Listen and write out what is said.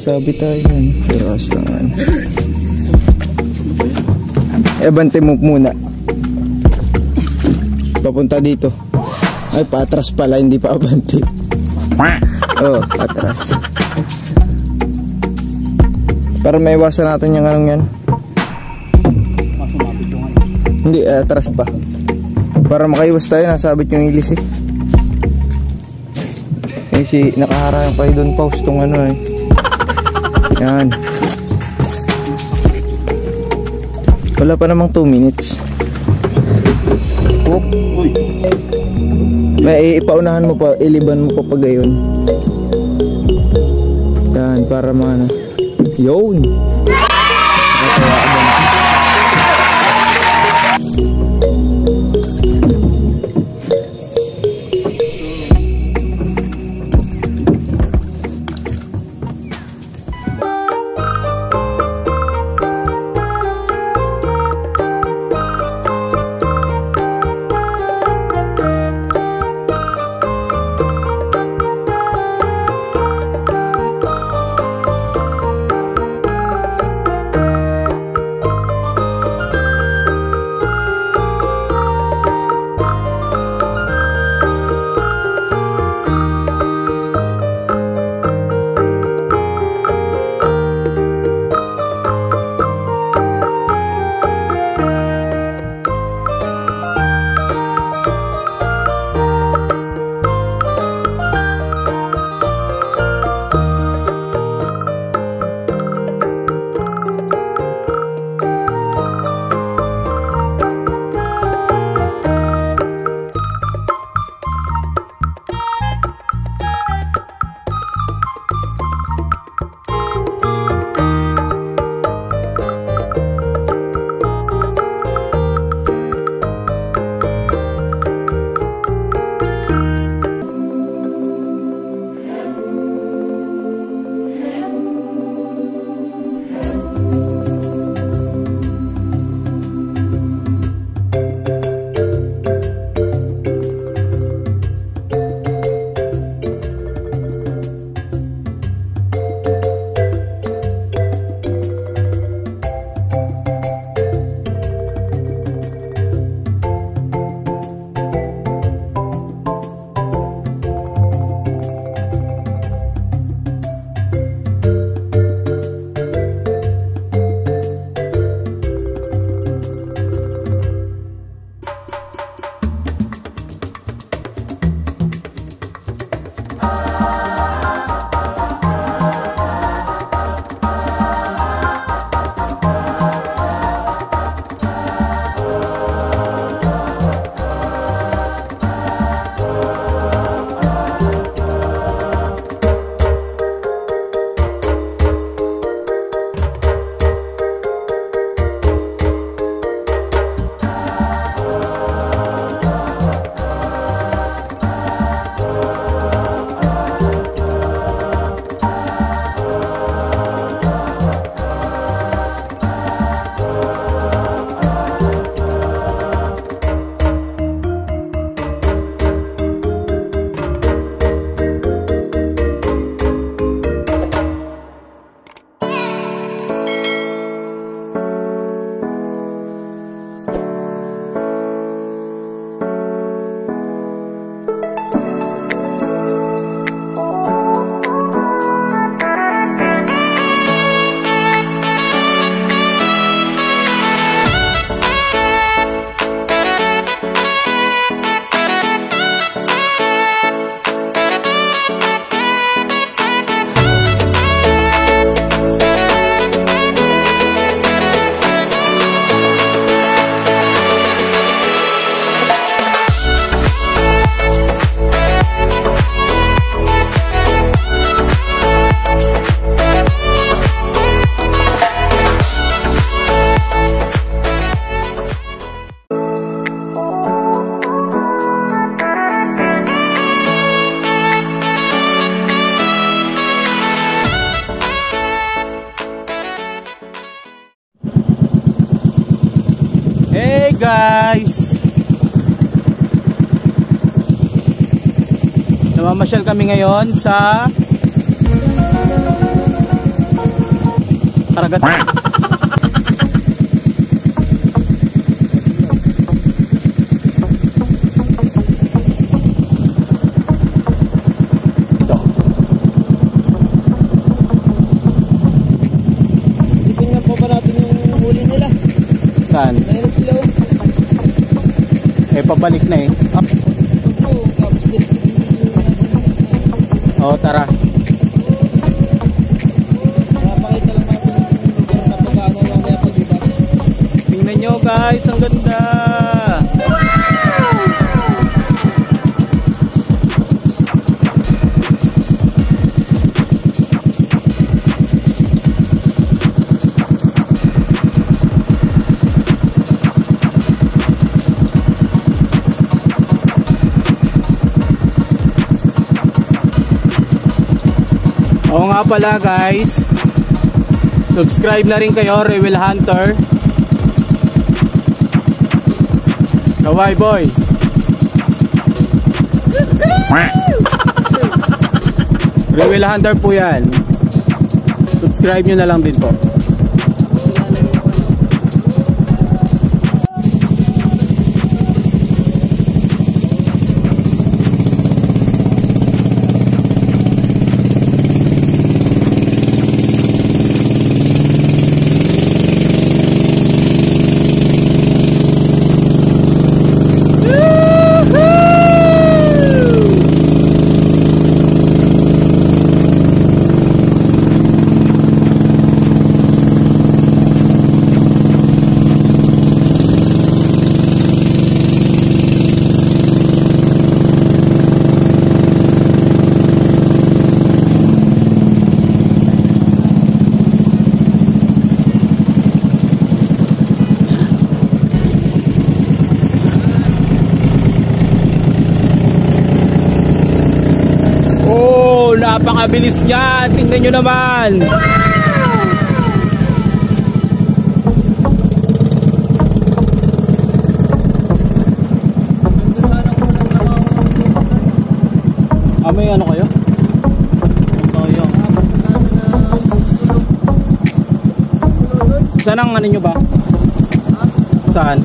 sabi tayo yan. Pero asangan. Bante mo muna. Papunta dito. Ay, patras pala, hindi pa abante. Oh, patras. Para may iwasan natin yung anong yan. Hindi, atras pa. Para makaiwas tayo, nasabit yung ilis eh. Kasi nakaharang pa doon post tong ano eh. Yan. Wala pa namang 2 minutes. Oh. May ipaunahan mo pa, iliban mo pa pa gayon. Yan, para maano. Yun. guys, namamasyal kami ngayon sa karagat. Ito. Tingnan po ba natin yung huli nila? Saan? Ayun sila. Eh, pabalik na eh. Up. Oo, tara. Napakita lang natin yung lugar na pag-ano lang kaya pag-ibas. Tingnan nyo guys, ang ganda. Oo nga pala guys, subscribe na rin kayo, Rewel Hunter. Kawai boy. Rewel Hunter po yan. Subscribe nyo na lang din po. Napakabilis niya. Tingnan nyo naman. May ano kayo? Saan ang ano nyo ba? Saan?